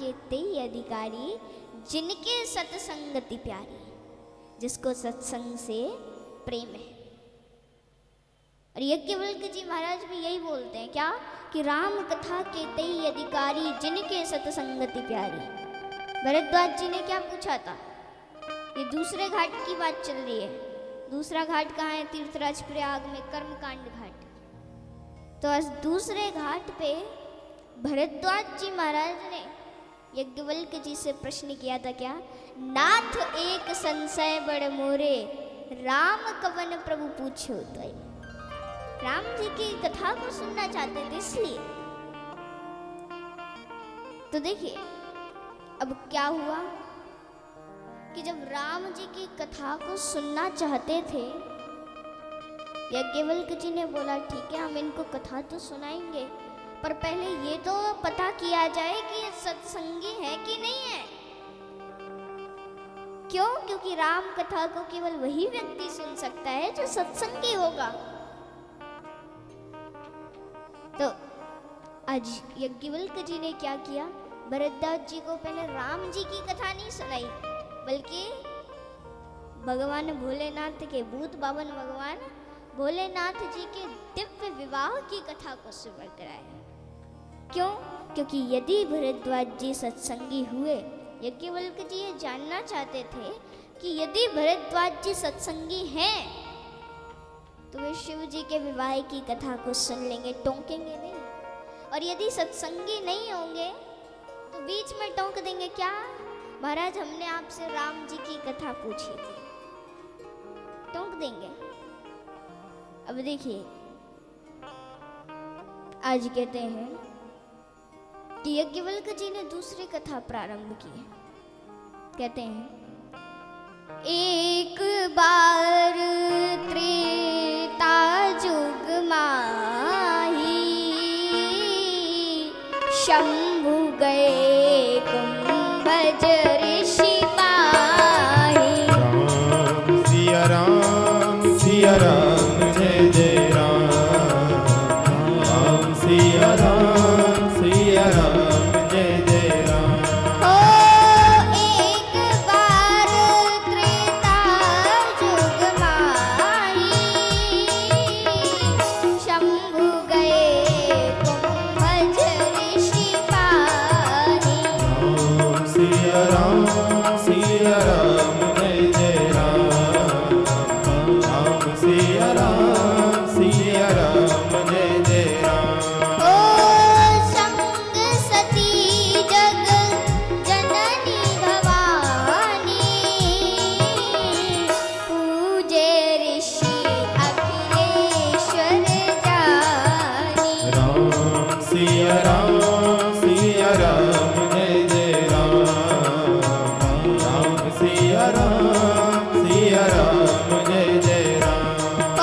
के तेई अधिकारी, जिनके सत्संगति प्यारी, जिसको सत्संग से प्रेम है। और यज्ञवल्क्य जी महाराज भी यही बोलते हैं क्या, कि राम कथा के तेई अधिकारी, जिनके सत्संगति प्यारी। भरद्वाज जी ने क्या पूछा था, ये दूसरे घाट की बात चल रही है। दूसरा घाट कहाँ है, तीर्थराज प्रयाग में कर्मकांड घाट। तो आज दूसरे घाट पे भरद्वाज जी महाराज ने यज्ञवल्क्य जी से प्रश्न किया था क्या, नाथ एक संशय बड़ मोरे, राम कवन प्रभु पूछो तो। राम जी की कथा को सुनना चाहते थे इसलिए। तो देखिए अब क्या हुआ कि जब राम जी की कथा को सुनना चाहते थे, यज्ञवल्क्य जी ने बोला ठीक है हम इनको कथा तो सुनाएंगे, पर पहले ये तो पता किया जाए कि ये सत्संगी है कि नहीं है। क्यों? क्योंकि राम कथा को केवल वही व्यक्ति सुन सकता है जो सत्संगी होगा। तो आज यज्ञवल्क्य जी ने क्या किया, भरद्वाज जी को पहले राम जी की कथा नहीं सुनाई, बल्कि भगवान भोलेनाथ के, भूत बावन भगवान भोलेनाथ जी के दिव्य विवाह की कथा को सुन कराया। क्यों? क्योंकि यदि भरद्वाज जी सत्संगी हुए, यज्ञवल्क्य जी ये जानना चाहते थे कि यदि भरद्वाज जी सत्संगी हैं तो वे शिव जी के विवाह की कथा को सुन लेंगे, टोंकेंगे नहीं। और यदि सत्संगी नहीं होंगे तो बीच में टोंक देंगे क्या, महाराज हमने आपसे राम जी की कथा पूछी थी, टोंक देंगे। अब देखिए आज कहते हैं कि यज्ञवल्क्य जी ने दूसरी कथा प्रारंभ की है। कहते हैं एक बार त्रेता जुग माही, शंभु गए कुंभज ऋषि पाही। राम सिया राम सिया राम जय जय राम, राम सिया राम सिया राम जय जय राम। ओ एक बार त्रेता जुग माही, शंभु गए कुंभज ऋषि पाही। राम सिया राम सिया राम जय जय राम, राम सिया राम सिया राम जय जय राम। ओ संग सती जग जननी भवानी, पूजे ऋषि अखिलेश्वर जानी। राम सिया राम जय जय राम, राम सिया राम जय जय राम। ओ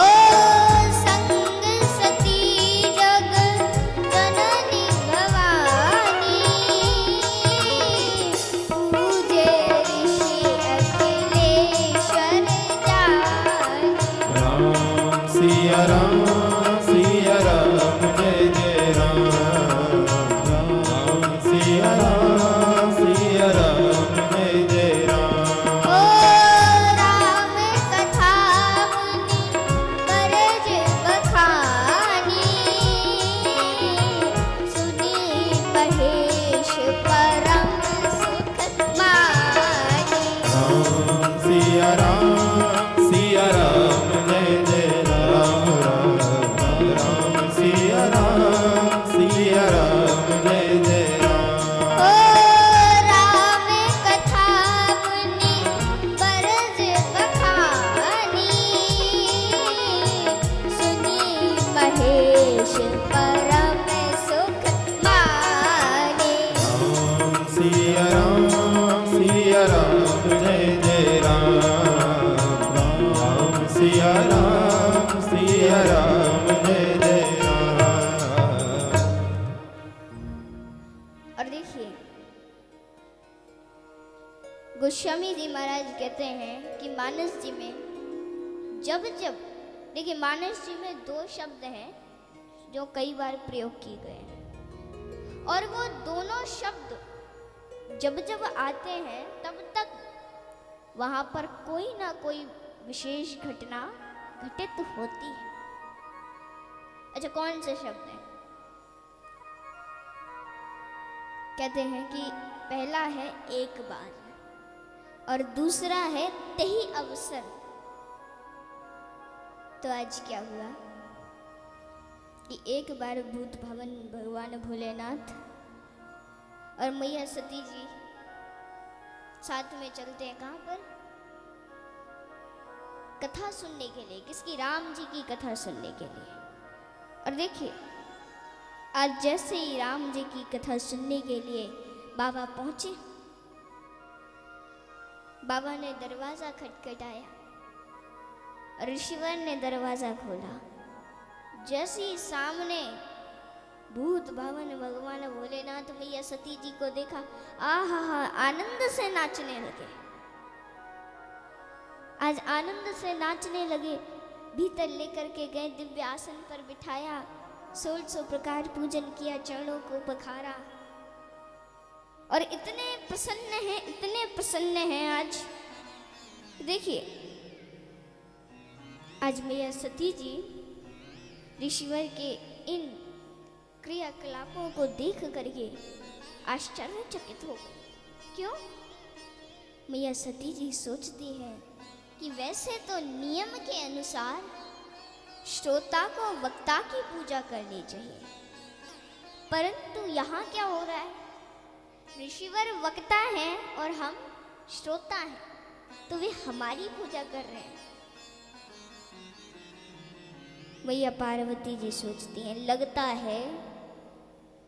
संग सती जग जननी भवानी, पूजे ऋषि अखिलेश्वर जानी। राम सिया राम जय जय राम, राम सिया राम जय जय राम। ओ राम कथा मुनि करज बखानी, सुनी महेश परम सुख मानी। राम सिया राम जय जय राम, राम सिया राम जय जय राम। ओ राम कथा मुनि करज बखानी, सुनी महेश परम सुख मानी। राम सिया राम जय जय राम, राम सिया राम जय जय राम। और देखिए गोस्वामी जी महाराज कहते हैं कि मानस जी में जब जब, देखिए मानस जी में दो शब्द हैं जो कई बार प्रयोग किए गए हैं, और वो दोनों शब्द जब जब आते हैं तब तक वहां पर कोई ना कोई विशेष घटना घटित होती है। अच्छा, कौन से शब्द हैं? कहते हैं कि पहला है एक बार और दूसरा है तही अवसर। तो आज क्या हुआ कि एक बार भूत भवन भगवान भोलेनाथ और मैया सती जी साथ में चलते हैं। कहाँ पर? कथा सुनने के लिए। किसकी? राम जी की कथा सुनने के लिए। और देखिए, आज जैसे ही राम जी की कथा सुनने के लिए बाबा पहुंचे, बाबा ने दरवाजा खटखटाया, ऋषिवर ने दरवाजा खोला। जैसे ही सामने भूत भवन भगवान भोलेनाथ मैया सती जी को देखा, आहा, आनंद से नाचने लगे। आज आनंद से नाचने लगे। भीतर लेकर के गए, दिव्य आसन पर बिठाया, 1600 प्रकार पूजन किया, चरणों को पखारा और इतने प्रसन्न हैं आज। देखिए, आज मैया सती जी ऋषिवर के इन क्रियाकलापों को देख करके आश्चर्यचकित हो गए। क्यों? मैया सती जी सोचती है कि वैसे तो नियम के अनुसार श्रोता को वक्ता की पूजा करनी चाहिए, परंतु यहाँ क्या हो रहा है? ऋषिवर वक्ता हैं और हम श्रोता हैं, तो वे हमारी पूजा कर रहे हैं। मैया पार्वती जी सोचती हैं, लगता है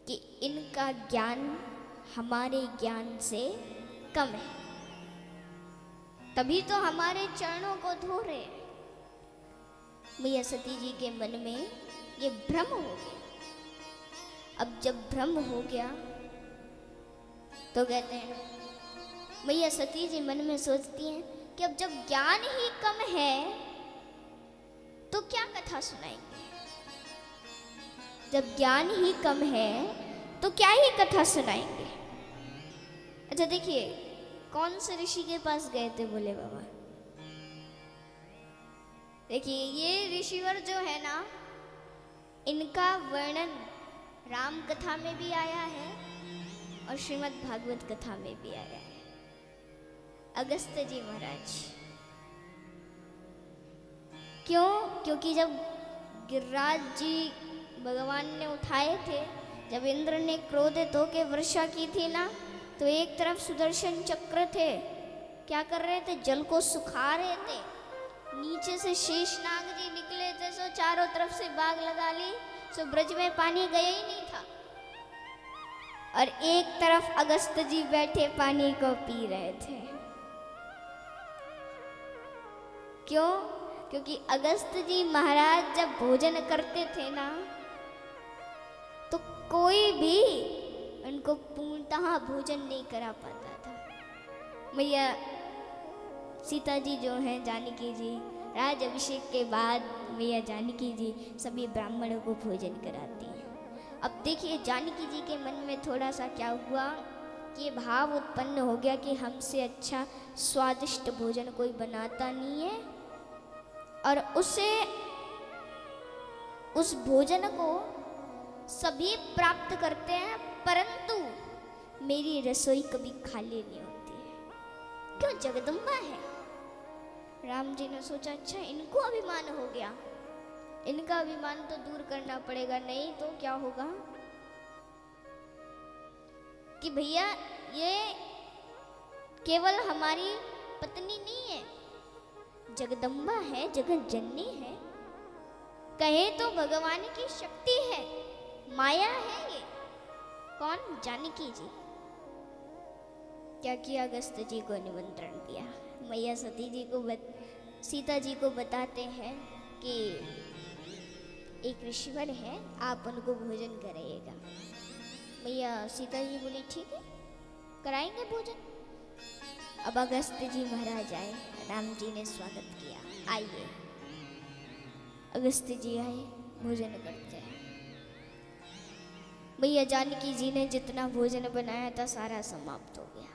कि इनका ज्ञान हमारे ज्ञान से कम है, तभी तो हमारे चरणों को धो रहे हैं। मैया सती जी के मन में ये भ्रम हो गया। अब जब भ्रम हो गया तो कहते हैं, मैया सती जी मन में सोचती हैं कि अब जब ज्ञान ही कम है तो क्या कथा सुनाएंगे? जब ज्ञान ही कम है तो क्या ही कथा सुनाएंगे? अच्छा देखिए, कौन से ऋषि के पास गए थे भोले बाबा? देखिए, ये ऋषिवर जो है ना, इनका वर्णन राम कथा में भी आया है और श्रीमद् भागवत कथा में भी आया है। अगस्त जी महाराज। क्यों? क्योंकि जब गिरिराज जी भगवान ने उठाए थे, जब इंद्र ने क्रोधित होकर वर्षा की थी ना, तो एक तरफ सुदर्शन चक्र थे, क्या कर रहे थे? जल को सुखा रहे थे। नीचे से शेषनाग जी निकले थे, सो चारों तरफ से बाग लगा ली, सो ब्रज में पानी गया ही नहीं था। और एक तरफ अगस्त जी बैठे पानी को पी रहे थे। क्यों? क्योंकि अगस्त जी महाराज जब भोजन करते थे ना, तो कोई भी उनको पूर्णतः भोजन नहीं करा पाता था। मैया सीता जी जो हैं, जानकी जी, राज अभिषेक के बाद मैया जानकी जी सभी ब्राह्मणों को भोजन कराती हैं। अब देखिए, जानकी जी के मन में थोड़ा सा क्या हुआ कि ये भाव उत्पन्न हो गया कि हमसे अच्छा स्वादिष्ट भोजन कोई बनाता नहीं है, और उस भोजन को सभी प्राप्त करते हैं, परंतु मेरी रसोई कभी खाली नहीं होती है। क्यों? जगदम्बा है। राम जी ने सोचा, अच्छा इनको अभिमान हो गया, इनका अभिमान तो दूर करना पड़ेगा, नहीं तो क्या होगा कि भैया ये केवल हमारी पत्नी नहीं है, जगदम्बा है, जगत जननी है, कहे तो भगवान की शक्ति है, माया है। ये कौन? जानकी जी। क्या किया? अगस्त जी को निमंत्रण दिया। मैया सती जी को सीता जी को बताते हैं कि एक ऋषिवर है, आप उनको भोजन कराइएगा। मैया सीता जी बोली, ठीक है, कराएंगे भोजन। अब अगस्त जी महाराज आए, राम जी ने स्वागत किया, आइए। अगस्त जी आए, भोजन करते हैं। मैया जानकी जी ने जितना भोजन बनाया था सारा समाप्त हो गया।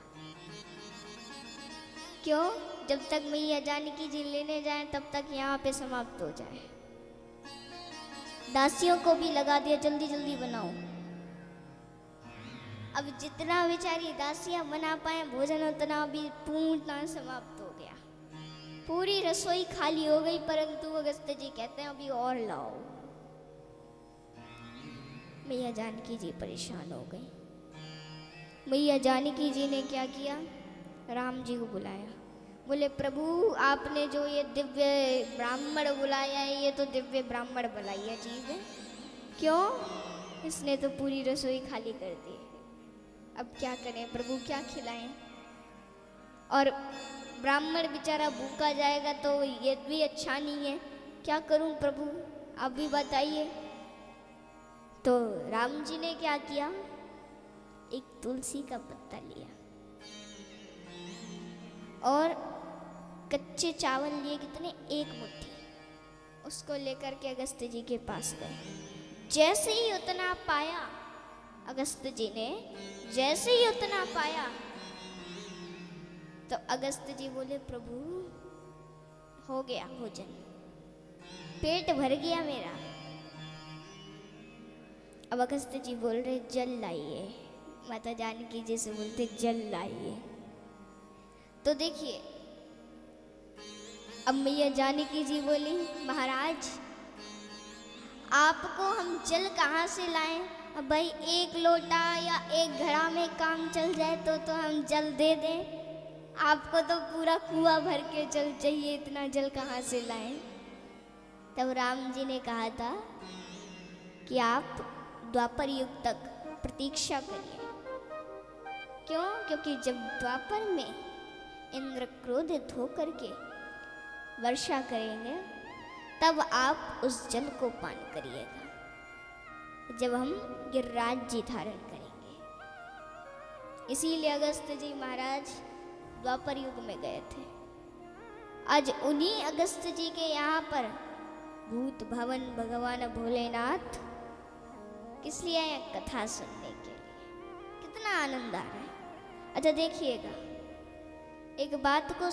क्यों? जब तक मैया जानकी जी लेने जाए तब तक यहाँ पे समाप्त हो जाए। दासियों को भी लगा दिया जल्दी जल्दी बनाओ। अब जितना बेचारी दासियां बना पाए भोजन उतना भी पूर्ण समाप्त हो गया। पूरी रसोई खाली हो गई, परंतु अगस्त्य जी कहते हैं अभी और लाओ। मैया जानकी जी परेशान हो गई। मैया जानकी जी ने क्या किया, राम जी को बुलाया। बोले प्रभु आपने जो ये दिव्य ब्राह्मण बुलाया है, ये तो दिव्य ब्राह्मण बुलाइया चीज है। क्यों? इसने तो पूरी रसोई खाली कर दी। अब क्या करें प्रभु, क्या खिलाएं? और ब्राह्मण बेचारा भूखा जाएगा तो ये भी अच्छा नहीं है। क्या करूं प्रभु, आप भी बताइए। तो राम जी ने क्या किया, एक तुलसी का पत्ता लिया और कच्चे चावल लिए, कितने, एक मुट्ठी, उसको लेकर के अगस्त्य जी के पास गए। जैसे ही उतना पाया अगस्त्य जी ने, जैसे ही उतना पाया तो अगस्त्य जी बोले प्रभु हो गया भोजन, पेट भर गया मेरा। अब अगस्त्य जी बोल रहे जल लाइए। माता जानकी जी से बोलते जल लाइए। तो देखिए अब मैया जानकी जी बोली महाराज आपको हम जल कहाँ से लाएं? अब भाई एक लोटा या एक घड़ा में काम चल जाए तो हम जल दे दें। आपको तो पूरा कुआं भर के जल चाहिए, इतना जल कहाँ से लाएं? तब राम जी ने कहा था कि आप द्वापर युग तक प्रतीक्षा करिए। क्यों? क्योंकि जब द्वापर में इंद्र क्रोधित होकर के वर्षा करेंगे तब आप उस जल को पान करिएगा, जब हम गिरिराज जी धारण करेंगे। इसीलिए अगस्त्य जी महाराज द्वापर युग में गए थे। आज उन्हीं अगस्त्य जी के यहाँ पर भूत भवन भगवान भोलेनाथ किस लिए आए? कथा सुनने के लिए। कितना आनंद आ रहा है। अच्छा देखिएगा, एक बात को